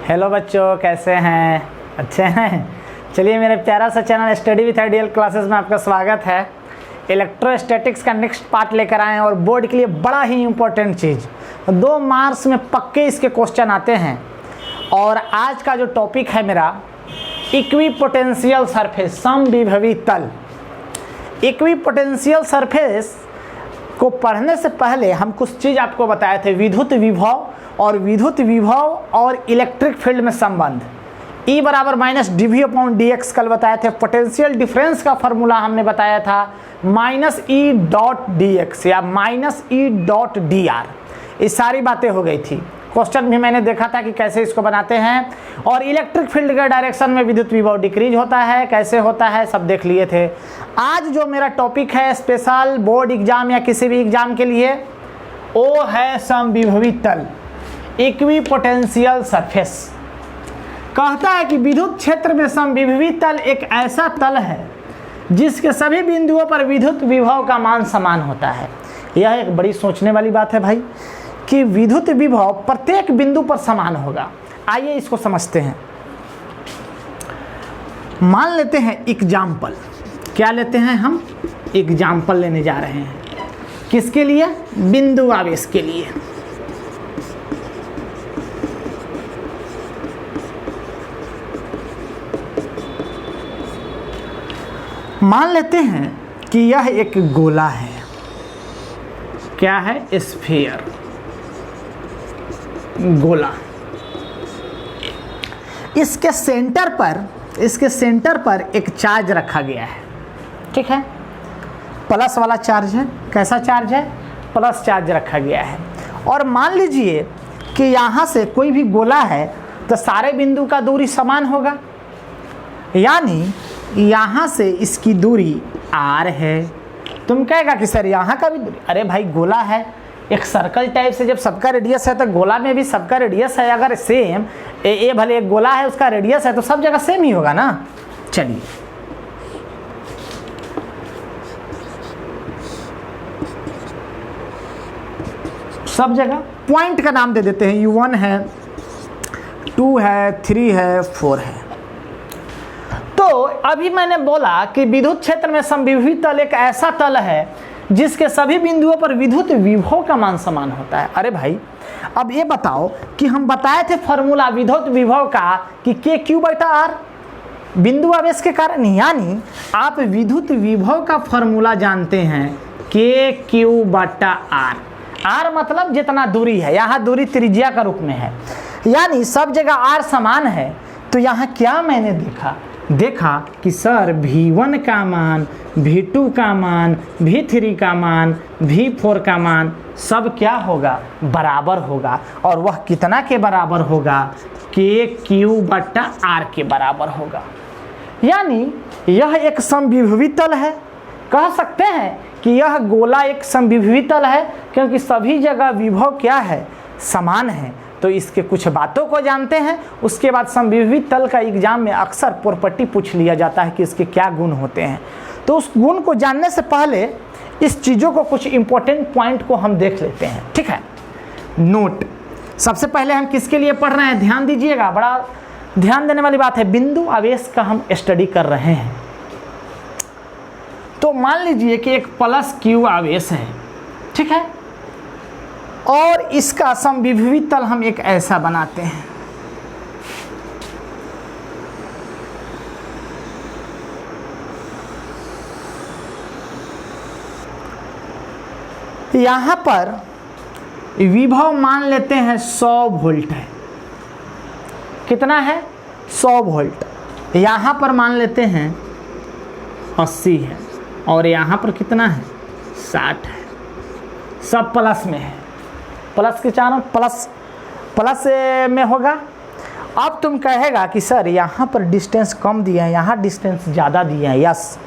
Hello बच्चों, कैसे हैं? अच्छे हैं? चलिए, मेरे प्यारा सा channel study with ideal classes में आपका स्वागत है। इलेक्ट्रोस्टैटिक्स का नेक्स्ट पार्ट लेकर आए हैं और बोर्ड के लिए बड़ा ही इम्पोर्टेंट चीज़, 2 मार्क्स में पक्के इसके क्वेश्चन आते हैं। और आज का जो टॉपिक है मेरा, इक्विपोटेंशियल सरफेस, समविभवी तल। इक्विपोटेंशियल सरफेस को पढ़ने से पहले हम कुछ चीज़ आपको बताए थे, विद्युत विभव और इलेक्ट्रिक फील्ड में संबंध। E बराबर माइनस dV/dx कल बताए थे। पोटेंशियल डिफरेंस का फॉर्मूला हमने बताया था -E.dx या -E.dr। ये सारी बातें हो गई थी। क्वेश्चन भी मैंने देखा था कि कैसे इसको बनाते हैं। और इलेक्ट्रिक फील्ड के डायरेक्शन में विद्युत विभव डिक्रीज होता है, कैसे होता है, सब देख लिए थे। आज जो मेरा टॉपिक है स्पेशल बोर्ड एग्जाम या किसी भी एग्जाम के लिए, वो है समविभवी तल, इक्विपोटेंशियल सरफेस। कहता है कि विद्युत क्षेत्र में समविभवी तल एक ऐसा तल है जिसके सभी बिंदुओं पर विद्युत विभव का मान समान होता है। यह एक बड़ी सोचने वाली बात है भाई, कि विद्युत विभव प्रत्येक बिंदु पर समान होगा। आइए इसको समझते हैं। मान लेते हैं एग्जाम्पल, क्या लेते हैं हम? एग्जाम्पल लेने जा रहे हैं। किसके लिए? बिंदु आवेश के लिए। मान लेते हैं कि यह एक गोला है। क्या है? स्फीयर, गोला। इसके सेंटर पर एक चार्ज रखा गया है, ठीक है? प्लस वाला चार्ज है। कैसा चार्ज है? प्लस चार्ज रखा गया है। और मान लीजिए कि यहाँ से कोई भी गोला है तो सारे बिंदु का दूरी समान होगा, यानी यहाँ से इसकी दूरी r है। तुम कहेगा कि सर यहाँ का भी दूरी, अरे भाई गोला है, एक सर्कल टाइप से जब सबका रेडियस है तो गोला में भी सबका रेडियस है। अगर सेम ए भले एक गोला है, उसका रेडियस है तो सब जगह सेम ही होगा ना। चलिए, सब जगह पॉइंट का नाम दे देते हैं। U1 है, 2 है, 3 है, 4 है। तो अभी मैंने बोला कि विद्युत क्षेत्र में समविभवी तल एक ऐसा तल है जिसके सभी बिंदुओं पर विद्युत विभव का मान समान होता है। अरे भाई, अब ये बताओ कि हम बताए थे फॉर्मूला विद्युत विभव का कि Q/R, बिंदु आवेश के कारण, यानी आप विद्युत विभव का फॉर्मूला जानते हैं Q/R। R मतलब जितना दूरी है, यहाँ दूरी त्रिज्या का रूप में है, यानी सब जगह R समान है। तो यहाँ क्या मैंने देखा कि सर V1 का मान, V2 का मान, V3 का मान, V4 का मान सब क्या होगा? बराबर होगा। और वह कितना के बराबर होगा? Q/R के बराबर होगा। यानी यह एक समविभवी तल है। कह सकते हैं कि यह गोला एक समविभवी तल है, क्योंकि सभी जगह विभव क्या है? समान है। तो इसके कुछ बातों को जानते हैं, उसके बाद समविभवी तल का एग्जाम में अक्सर प्रॉपर्टी पूछ लिया जाता है कि इसके क्या गुण होते हैं। तो उस गुण को जानने से पहले इस चीज़ों को, कुछ इंपॉर्टेंट पॉइंट को हम देख लेते हैं, ठीक है? नोट, सबसे पहले हम किसके लिए पढ़ रहे हैं? ध्यान दीजिएगा, बड़ा ध्यान देने वाली बात है। बिंदु आवेश का हम स्टडी कर रहे हैं। तो मान लीजिए कि एक +Q आवेश है, ठीक है? और इसका समविभवी तल हम एक ऐसा बनाते हैं। यहाँ पर विभव मान लेते हैं 100 वोल्ट है। कितना है? 100 वोल्ट। यहाँ पर मान लेते हैं 80 है, और यहाँ पर कितना है? 60 है। सब प्लस में है, प्लस के चारों प्लस में होगा। अब तुम कहेगा कि सर यहाँ पर डिस्टेंस कम दिया है, यहाँ डिस्टेंस ज़्यादा दिया है। यस,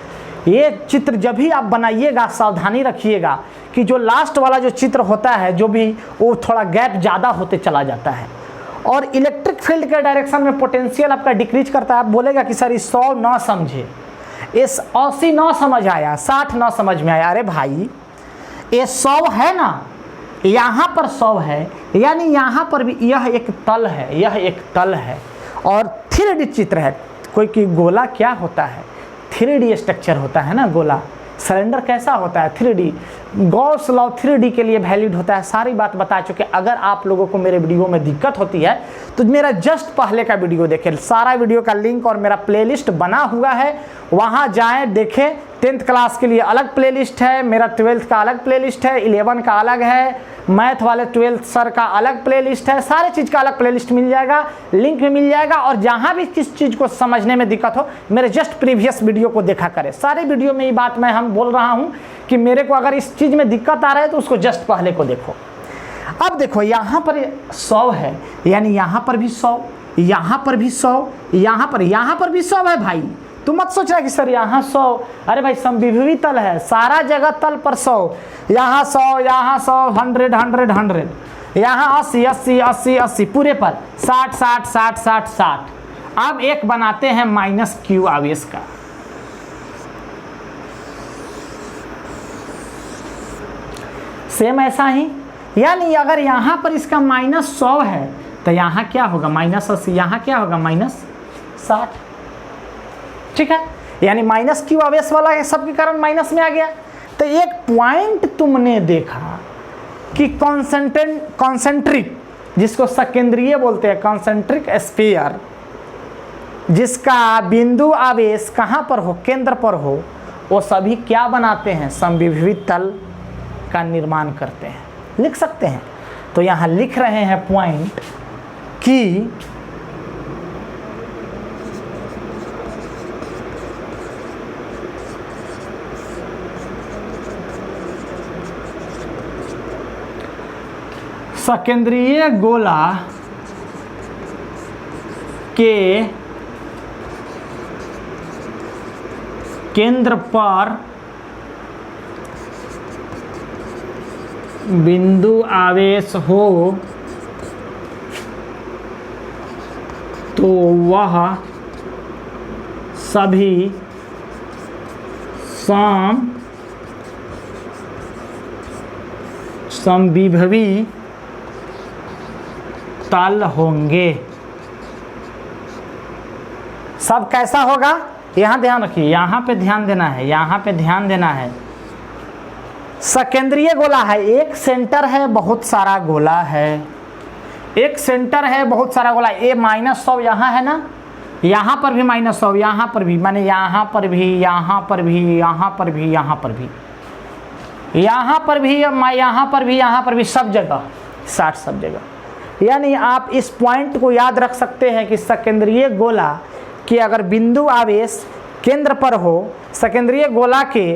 ये चित्र जब भी आप बनाइएगा सावधानी रखिएगा कि जो लास्ट वाला जो चित्र होता है, जो भी, वो थोड़ा गैप ज़्यादा होते चला जाता है। और इलेक्ट्रिक फील्ड के डायरेक्शन में पोटेंशियल आपका डिक्रीज करता है। आप बोलेगा कि सर इस 100 ना समझे, इस 80 ना समझ आया, 60 ना समझ में आया। अरे भाई, ये 100 है ना, यहाँ पर 100 है, यानी यहाँ पर भी यह एक तल है, यह एक तल है और 3D चित्र है। कोई कि गोला क्या होता है, 3D स्ट्रक्चर होता है ना गोला। सिलेंडर कैसा होता है, 3D। गॉस लॉ 3D के लिए वैलिड होता है। सारी बात बता चुके। अगर आप लोगों को मेरे वीडियो में दिक्कत होती है तो मेरा जस्ट पहले का वीडियो देखें, सारा वीडियो का लिंक और मेरा प्लेलिस्ट बना हुआ है, वहाँ जाएं देखें। 10th क्लास के लिए अलग प्लेलिस्ट है, मेरा 12th का अलग प्लेलिस्ट है, 11 का अलग है, मैथ वाले 12th सर का अलग प्लेलिस्ट है, सारे चीज़ का अलग प्लेलिस्ट मिल जाएगा, लिंक भी मिल जाएगा। और जहाँ भी किस चीज़ को समझने में दिक्कत हो मेरे जस्ट प्रीवियस वीडियो को देखा करें। सारे वीडियो में ये बात मैं हम बोल रहा हूँ कि मेरे को अगर इस चीज़ में दिक्कत आ रहा है तो उसको जस्ट पहले को देखो। अब देखो यहाँ पर 100 है, यानी यहाँ पर भी 100, यहाँ पर भी 100, यहाँ पर भी 100 है भाई। तुम मत सोच रहा कि सर यहाँ 100, अरे भाई समविभवी तल है, सारा जगह तल पर 100, यहाँ 100, यहाँ 100, 100, 100, 100, यहाँ 80, 80, 80, 80, पूरे पर 60, 60, 60, 60, 60। अब एक बनाते हैं माइनस क्यू आवेश का। सेम ऐसा ही, यानी अगर यहाँ पर इसका -100 है तो यहाँ क्या होगा -80, यहाँ क्या होगा -60। ठीक है, यानी माइनस क्यू आवेश वाला है, सबके कारण माइनस में आ गया। तो एक पॉइंट तुमने देखा कि कॉन्सेंट्रिक, जिसको सकेंद्रीय बोलते हैं, कॉन्सेंट्रिक स्फीयर, जिसका बिंदु आवेश कहाँ पर हो, केंद्र पर हो, वो सभी क्या बनाते हैं, समविभवी तल का निर्माण करते हैं। लिख सकते हैं, तो यहाँ लिख रहे हैं पॉइंट कि सकेंद्रीय गोला के केंद्र पर बिंदु आवेश हो तो वह सभी समविभवी तल होंगे। सब कैसा होगा, यहाँ ध्यान रखिए, यहाँ पे ध्यान देना है, यहाँ पे ध्यान देना है। सकेंद्रीय गोला है, एक सेंटर है, बहुत सारा गोला है, एक सेंटर है, बहुत सारा गोला। ये -100 यहाँ है ना, यहाँ पर भी -100, यहाँ पर भी, माने यहाँ पर भी, यहाँ पर भी, यहाँ पर भी, यहाँ पर भी, यहाँ पर भी, यहाँ पर भी, यहाँ पर भी, सब जगह 60, सब जगह। यानी आप इस पॉइंट को याद रख सकते हैं कि सकेंद्रीय गोला कि अगर बिंदु आवेश केंद्र पर हो, सकेंद्रीय गोला के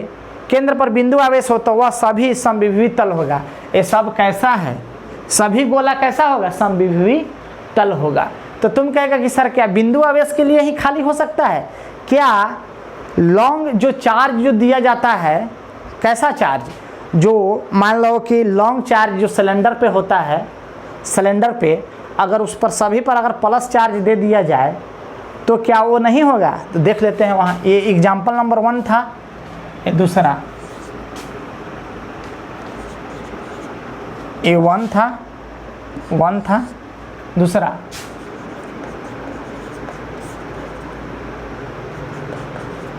केंद्र पर बिंदु आवेश हो तो वह सभी समविभवी तल होगा। ये सब कैसा है, सभी गोला कैसा होगा, समविभवी तल होगा। तो तुम कहेगा कि सर क्या बिंदु आवेश के लिए ही खाली हो सकता है क्या? लॉन्ग जो चार्ज जो दिया जाता है, कैसा चार्ज, जो मान लो कि लॉन्ग चार्ज जो सिलेंडर पे होता है, सिलेंडर पे अगर उस पर सभी पर अगर प्लस चार्ज दे दिया जाए तो क्या वो नहीं होगा? तो देख लेते हैं वहाँ। ये एग्जाम्पल नंबर 1 था, ये दूसरा, ये 1 था, दूसरा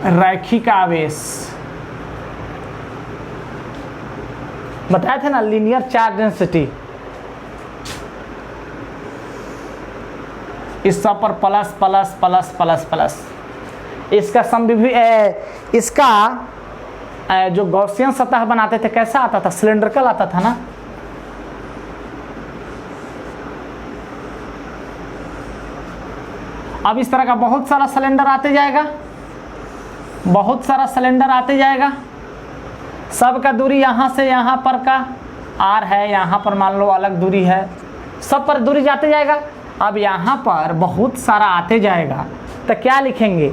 रैखिक आवेश, बताए थे ना, लीनियर चार्ज डेंसिटी, इस सब पर plus plus plus plus plus. इसका समविभवी, इसका जो गॉसियन सतह बनाते थे कैसा आता था, सिलेंड्रिकल आता था ना। अब इस तरह का बहुत सारा सिलेंडर आते जाएगा, बहुत सारा सिलेंडर आते जाएगा, सबका दूरी यहाँ से यहाँ पर का r है, यहाँ पर मान लो अलग दूरी है, सब पर दूरी जाते जाएगा। अब यहाँ पर बहुत सारा आते जाएगा तो क्या लिखेंगे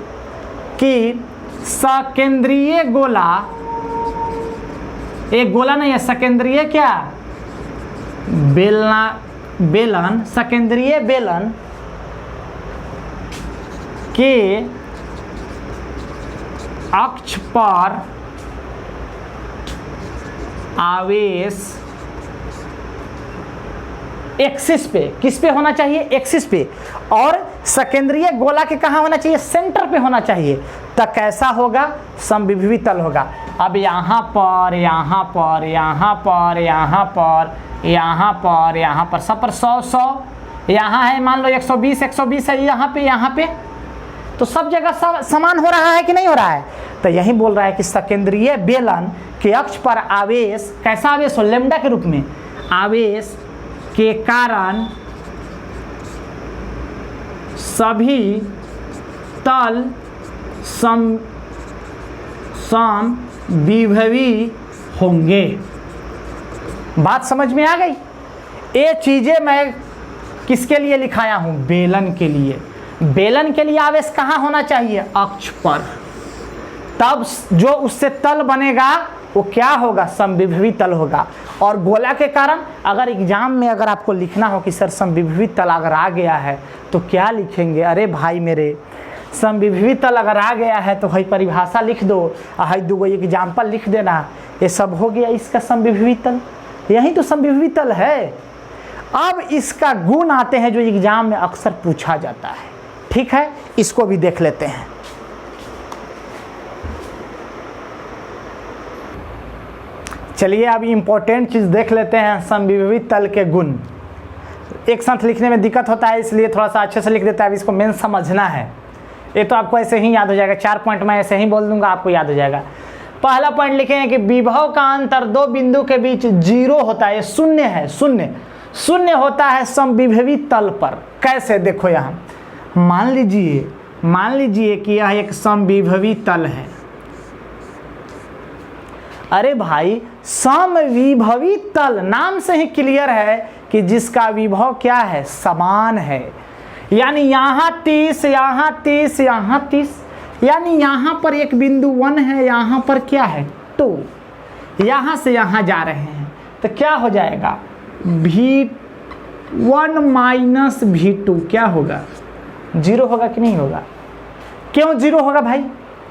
कि सकेंद्रीय गोला, एक गोला नहीं है, सकेंद्रीय क्या, बेलन, सकेंद्रीय बेलन के अक्ष पर आवेश एक्सिस पे, किस पे होना चाहिए, एक्सिस पे, और सकेंद्रीय गोला के कहाँ होना चाहिए, सेंटर पे होना चाहिए, तो कैसा होगा, समविभवी तल होगा। अब यहाँ पर, यहाँ पर, यहाँ पर, यहाँ पर, यहाँ पर, यहाँ पर, सब पर 100 100, यहाँ है मान लो 120 120 है, यहाँ पे, तो सब जगह सब समान हो रहा है कि नहीं हो रहा है। तो यही बोल रहा है कि सकेंद्रीय बेलन के अक्ष पर आवेश, कैसा आवेश हो, लैम्डा के रूप में, आवेश के कारण सभी तल समविभवी होंगे। बात समझ में आ गई। ये चीजें मैं किसके लिए लिखाया हूं, बेलन के लिए। बेलन के लिए आवेश कहाँ होना चाहिए, अक्ष पर, तब जो उससे तल बनेगा वो क्या होगा, समविभवी तल होगा। और गोला के कारण अगर एग्जाम में अगर आपको लिखना हो कि सर समविभवी तल अगर आ गया है तो क्या लिखेंगे, अरे भाई मेरे, समविभवी तल अगर आ गया है तो भाई परिभाषा लिख दो, हाई 2 एग्जाम्पल लिख देना, ये सब हो गया इसका समविभवी तल। यही तो समविभवी तल है। अब इसका गुण आते हैं जो एग्जाम में अक्सर पूछा जाता है, ठीक है, इसको भी देख लेते हैं। चलिए अब इम्पोर्टेंट चीज देख लेते हैं, समविभवी तल के गुण। एक साथ लिखने में दिक्कत होता है, इसलिए थोड़ा सा अच्छे से लिख देता है। अब इसको मेन समझना है, ये तो आपको ऐसे ही याद हो जाएगा, 4 पॉइंट मैं ऐसे ही बोल दूंगा, आपको याद हो जाएगा। पहला पॉइंट लिखे हैं कि विभव का अंतर 2 बिंदु के बीच 0 होता है, शून्य है, शून्य होता है समविभवी तल पर। कैसे, देखो यहाँ मान लीजिए कि यह एक समविभवी तल है। अरे भाई, समविभवी तल नाम से ही क्लियर है कि जिसका विभव क्या है, समान है। यानी यहाँ 30, यहाँ 30, यहाँ 30, यानी यहाँ पर एक बिंदु 1 है, यहाँ पर क्या है 2, यहाँ से यहाँ जा रहे हैं, तो क्या हो जाएगा, V1 माइनस V2 क्या होगा, 0 होगा कि नहीं होगा। क्यों 0 होगा भाई,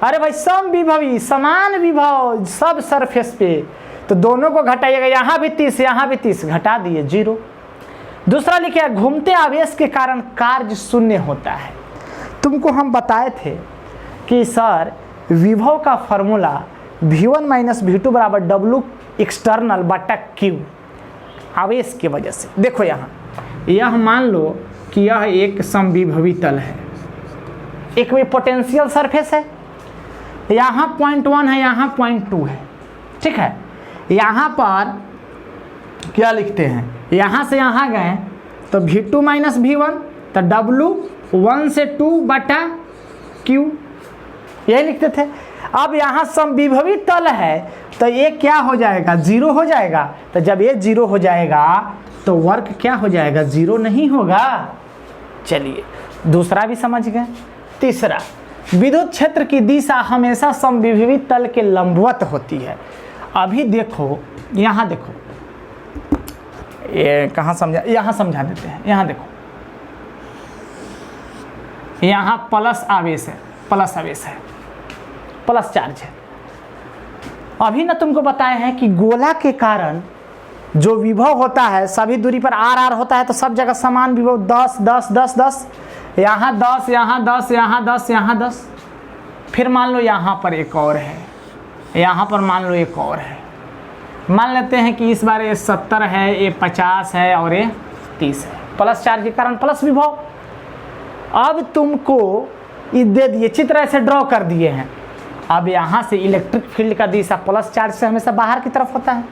अरे भाई समविभवी, समान विभव सब सरफेस पे, तो दोनों को घटाइएगा, यहाँ भी 30, यहाँ भी 30, घटा दिए 0। दूसरा लिखिए, घूमते आवेश के कारण कार्य शून्य होता है। तुमको हम बताए थे कि सर विभव का फॉर्मूला V1 माइनस V2 बराबर W एक्सटर्नल बटा Q, आवेश की वजह से। देखो यहाँ, यह मान लो कि यह एक समविभवी तल है, एक भी पोटेंशियल सरफेस है, यहाँ 0.1 है, यहाँ 0.2 है, ठीक है। यहाँ पर क्या लिखते हैं, यहाँ से यहाँ गए तो V2 माइनस V1, तो W 1 से 2 बटा Q, यही लिखते थे। अब यहाँ समविभवी तल है तो ये क्या हो जाएगा, 0 हो जाएगा। तो जब ये 0 हो जाएगा तो वर्क क्या हो जाएगा, 0 नहीं होगा। चलिए दूसरा भी समझ गए। तीसरा, विद्युत क्षेत्र की दिशा हमेशा समविभवी तल के लंबवत होती है। अभी देखो, यहाँ देखो, ये कहाँ समझा, यहाँ समझा देते हैं। यहाँ देखो, यहाँ प्लस आवेश है, प्लस आवेश है, प्लस चार्ज है। अभी ना तुमको बताए हैं कि गोला के कारण जो विभव होता है सभी दूरी पर आर आर होता है, तो सब जगह समान विभव 10 10 10 10, यहाँ 10, यहाँ 10, यहाँ 10, यहाँ 10। फिर मान लो यहाँ पर एक और है, यहाँ पर मान लो एक और है। मान लेते हैं कि इस बार ये 70 है, ये 50 है और ये 30 है, प्लस चार्ज के कारण प्लस विभव। अब तुमको ये दे दिए, चित्र ऐसे ड्रॉ कर दिए हैं। अब यहाँ से इलेक्ट्रिक फील्ड का दिशा प्लस चार्ज से हमेशा बाहर की तरफ होता है,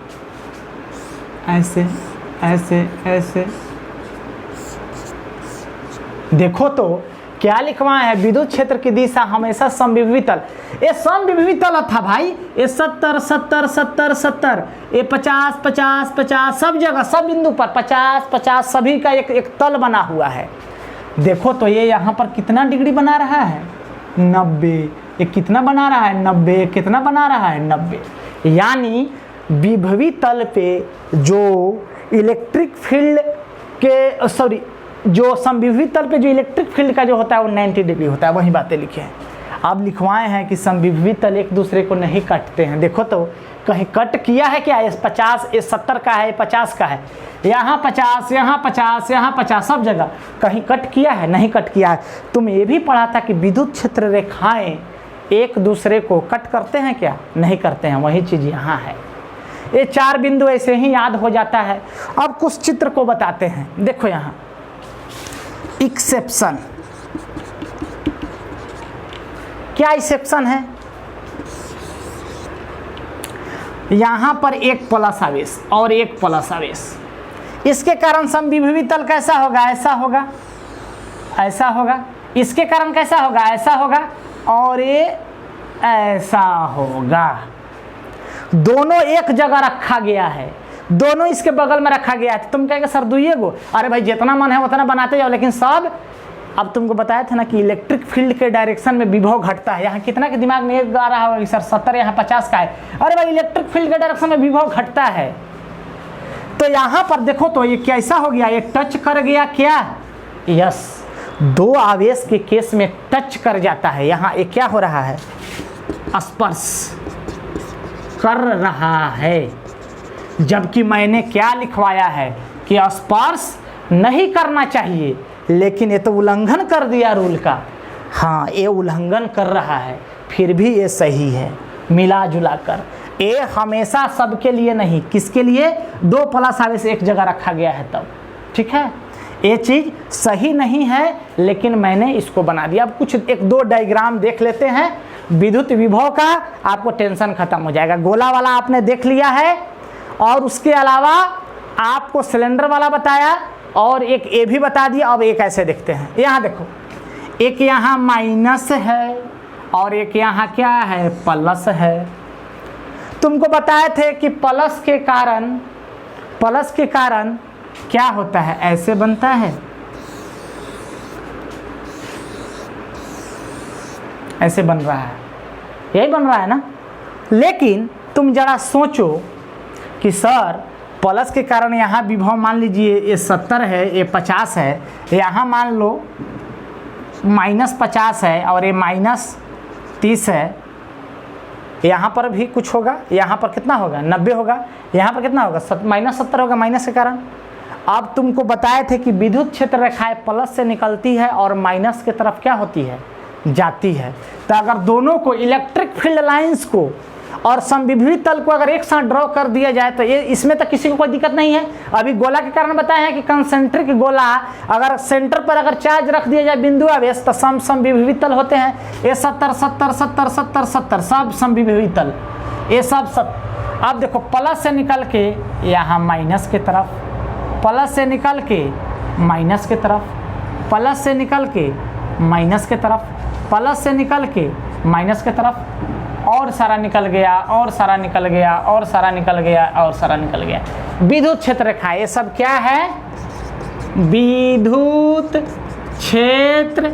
ऐसे ऐसे ऐसे। देखो तो क्या लिखवाए है, विद्युत क्षेत्र की दिशा हमेशा समविभवी तल। ये समविभवी तल था भाई, ये 70 70 70 70, ये 50 50 50, सब जगह सब बिंदु पर 50 50 सभी का एक तल बना हुआ है। देखो तो ये यहाँ पर कितना डिग्री बना रहा है, 90। ये कितना बना रहा है, 90। कितना बना रहा है, 90। यानी विभवी तल पे जो इलेक्ट्रिक फील्ड के जो समविभवी तल पे जो इलेक्ट्रिक फील्ड का जो होता है वो 90 डिग्री होता है। वही बातें लिखे हैं। अब लिखवाए हैं कि समविभवी तल एक दूसरे को नहीं काटते हैं। देखो तो कहीं कट किया है क्या? ये 50, ये 70 का है, ये 50 का है, यहाँ 50, यहाँ 50, यहाँ 50, सब जगह कहीं कट किया है? नहीं कट किया है। तुम ये भी पढ़ा था कि विद्युत क्षेत्र रेखाएं एक दूसरे को कट करते हैं क्या? नहीं करते हैं। वही चीज़ यहाँ है। ये 4 बिंदु ऐसे ही याद हो जाता है। अब कुछ चित्र को बताते हैं। देखो यहाँ एक्सेप्शन, क्या एक्सेप्शन है? यहाँ पर एक प्लस आवेश और एक प्लस आवेश, इसके कारण समविभवी तल कैसा होगा? ऐसा होगा, ऐसा होगा। इसके कारण कैसा होगा? ऐसा होगा, और ये ऐसा होगा। दोनों एक जगह रखा गया है, दोनों इसके बगल में रखा गया है। तो तुम कहेंगे सर दुइये गो, अरे भाई जितना मन है उतना बनाते जाओ, लेकिन सब, अब तुमको बताया था ना कि इलेक्ट्रिक फील्ड के डायरेक्शन में विभव घटता है। यहाँ कितना के दिमाग में एक आ रहा होगा कि सर 70, यहाँ 50 का है। अरे भाई इलेक्ट्रिक फील्ड के डायरेक्शन में विभव घटता है। तो यहाँ पर देखो तो ये कैसा हो गया? ये टच कर गया क्या? यस, 2 आवेश के केस में टच कर जाता है। यहाँ ये क्या हो रहा है? स्पर्श कर रहा है। जबकि मैंने क्या लिखवाया है कि स्पर्श नहीं करना चाहिए, लेकिन ये तो उल्लंघन कर दिया रूल का। हाँ, ये उल्लंघन कर रहा है, फिर भी ये सही है मिला जुला कर। ये हमेशा सबके लिए नहीं, किसके लिए? 2 प्लस आवेश एक जगह रखा गया है तब, ठीक है। ये चीज़ सही नहीं है, लेकिन मैंने इसको बना दिया। अब कुछ 1-2 डायग्राम देख लेते हैं विद्युत विभव का, आपको टेंशन खत्म हो जाएगा। गोला वाला आपने देख लिया है, और उसके अलावा आपको सिलेंडर वाला बताया, और एक ये भी बता दिया। अब एक ऐसे देखते हैं। यहाँ देखो, एक यहाँ माइनस है और एक यहाँ क्या है? प्लस है। तुमको बताए थे कि प्लस के कारण क्या होता है? ऐसे बनता है, ऐसे बन रहा है, यही बन रहा है ना। लेकिन तुम जरा सोचो कि सर प्लस के कारण यहाँ विभव मान लीजिए ये 70 है, ये 50 है, यहाँ मान लो -50 है और ये -30 है। यहाँ पर भी कुछ होगा, यहाँ पर कितना होगा? 90 होगा। यहाँ पर कितना होगा? -70 होगा माइनस के कारण। अब तुमको बताए थे कि विद्युत क्षेत्र रेखाएं प्लस से निकलती है और माइनस की तरफ क्या होती है? जाती है। तो अगर दोनों को, इलेक्ट्रिक फील्ड लाइंस को और समविभवी तल को अगर एक साथ ड्रॉ कर दिया जाए तो ये, इसमें तो किसी को कोई दिक्कत नहीं है। अभी गोला के कारण बताया है कि कंसेंट्रिक गोला, अगर सेंटर पर अगर चार्ज रख दिया जाए बिंदु आवेश, तो समविभवी तल होते हैं। ये 70 70 70 70 70 सब समविभवी तल, ये सब। अब देखो प्लस से निकल के यहाँ माइनस की तरफ, प्लस से निकल के माइनस की तरफ, प्लस से निकल के माइनस की तरफ, प्लस से निकल के माइनस की तरफ, और सारा निकल गया, और सारा निकल गया, और सारा निकल गया, और सारा निकल गया। विद्युत क्षेत्र रेखा, ये सब क्या है? विद्युत क्षेत्र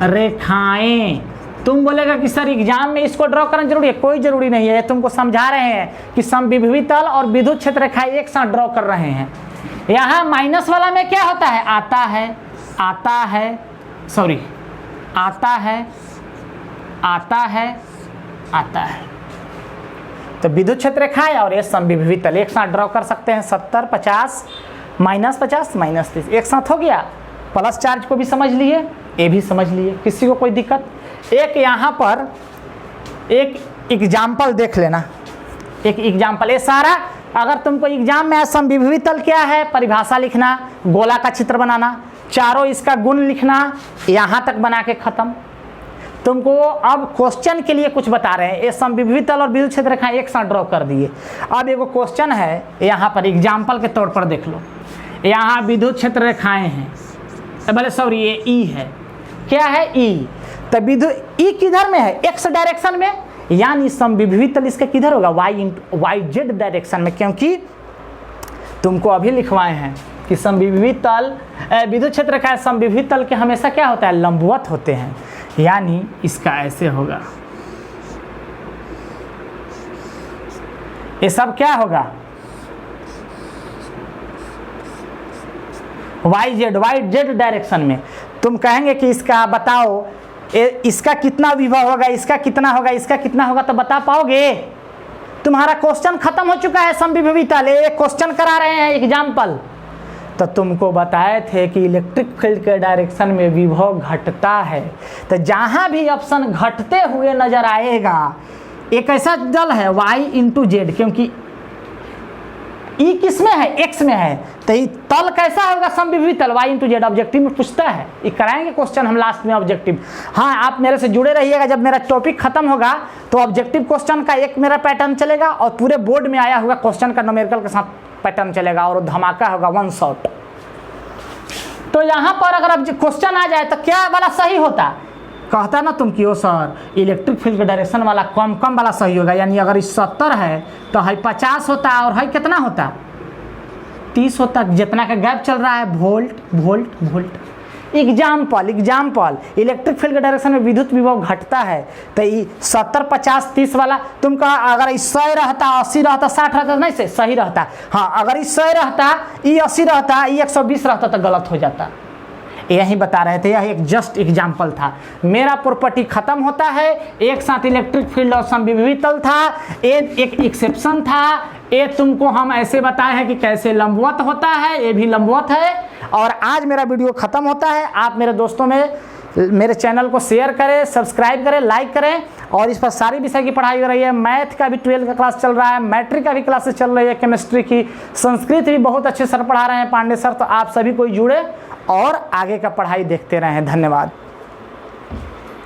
रेखाएं। तुम बोलेगा कि सर एग्जाम में इसको ड्रॉ करना जरूरी है? कोई जरूरी नहीं है। तुमको समझा रहे हैं कि समविभवी तल और विद्युत क्षेत्र रेखाएं एक साथ ड्रॉ कर रहे हैं। यहाँ माइनस वाला में क्या होता है? आता है, आता है, सॉरी, आता है, आता है, आता है। तो विद्युत क्षेत्र रेखाएं और ये समविभवी तल एक साथ ड्रॉ कर सकते हैं। 70 50 -50 -30 एक साथ हो गया। प्लस चार्ज को भी समझ लिए, ये भी समझ लिए, किसी को कोई दिक्कत? एक यहाँ पर एक एग्जाम्पल देख लेना, एक एग्जाम्पल। ये सारा अगर तुमको एग्जाम में समविभवी तल क्या है, परिभाषा लिखना, गोला का चित्र बनाना, चारों इसका गुण लिखना, यहाँ तक बना के खत्म। तुमको अब क्वेश्चन के लिए कुछ बता रहे हैं। ये समविभवी तल और विद्युत क्षेत्र रेखाएं एक साथ ड्रॉ कर दिए। अब एगो क्वेश्चन है, यहाँ पर एग्जाम्पल के तौर पर देख लो। यहाँ विद्युत क्षेत्र रेखाएं हैं, भले सॉरी ये ई है, क्या है? ई। तो विद्युत ई किधर में है? एक्स डायरेक्शन में, यानी समविभवी तल इसका किधर होगा? वाई जेड डायरेक्शन में, क्योंकि तुमको अभी लिखवाए हैं कि समविभवी तल, विद्युत क्षेत्र रेखाएं समविभवी तल के हमेशा क्या होता है? लंबवत होते हैं, यानी इसका ऐसे होगा। ये सब क्या होगा? वाई जेड डायरेक्शन में। तुम कहेंगे कि इसका बताओ, इसका कितना विभव होगा, इसका कितना होगा, इसका कितना होगा, तो बता पाओगे? तुम्हारा क्वेश्चन खत्म हो चुका है समविभवी तल, एक क्वेश्चन करा रहे हैं एग्जाम्पल। तो तुमको बताए थे कि इलेक्ट्रिक फील्ड के डायरेक्शन में विभव घटता है, तो जहां भी ऑप्शन घटते हुए नजर आएगा एक ऐसा दल है y इंटू जेड, क्योंकि ई किस में है, एक्स में है, तो ये तल कैसा होगा समविभवी तल, y इंटू जेड। ऑब्जेक्टिव में पूछता है, ये कराएंगे क्वेश्चन हम लास्ट में ऑब्जेक्टिव। हाँ, आप मेरे से जुड़े रहिएगा, जब मेरा टॉपिक खत्म होगा तो ऑब्जेक्टिव क्वेश्चन का एक मेरा पैटर्न चलेगा और पूरे बोर्ड में आया हुआ क्वेश्चन का न्यूमेरिकल के साथ पैटर्न चलेगा और धमाका होगा, वन शॉट। तो यहाँ पर अगर अब क्वेश्चन आ जाए तो क्या वाला सही होता, कहता ना तुम कि ओ सर इलेक्ट्रिक फील्ड के डायरेक्शन वाला कम वाला सही होगा, यानी अगर इस 70 है तो है 50 होता और है कितना होता 30 होता, जितना का गैप चल रहा है volt volt volt. Example electric field के डायरेक्शन में विद्युत विभव घटता है, तो ये 70 50 30 वाला तुम कहा अगर 100 रहता 80 रहता 60 रहता नहीं से सही रहता। हाँ, अगर 100 रहता ये 80 रहता ये 120 रहता तो गलत हो जाता। यही बता रहे थे, यह एक जस्ट एग्जाम्पल था। मेरा प्रॉपर्टी खत्म होता है, एक साथ इलेक्ट्रिक फील्ड और समविभवी तल था, एक एक्सेप्शन था, ये तुमको हम ऐसे बताए हैं कि कैसे लंबवत होता है, ये भी लंबवत है। और आज मेरा वीडियो खत्म होता है। आप मेरे दोस्तों में मेरे चैनल को शेयर करें, सब्सक्राइब करें, लाइक करें, और इस पर सारी विषय की पढ़ाई हो रही है। मैथ का भी 12 का क्लास चल रहा है, मैट्रिक का भी क्लासेस चल रही है, केमिस्ट्री की, संस्कृत भी बहुत अच्छे सर पढ़ा रहे हैं पांडे सर। तो आप सभी कोई जुड़े और आगे का पढ़ाई देखते रहें। धन्यवाद।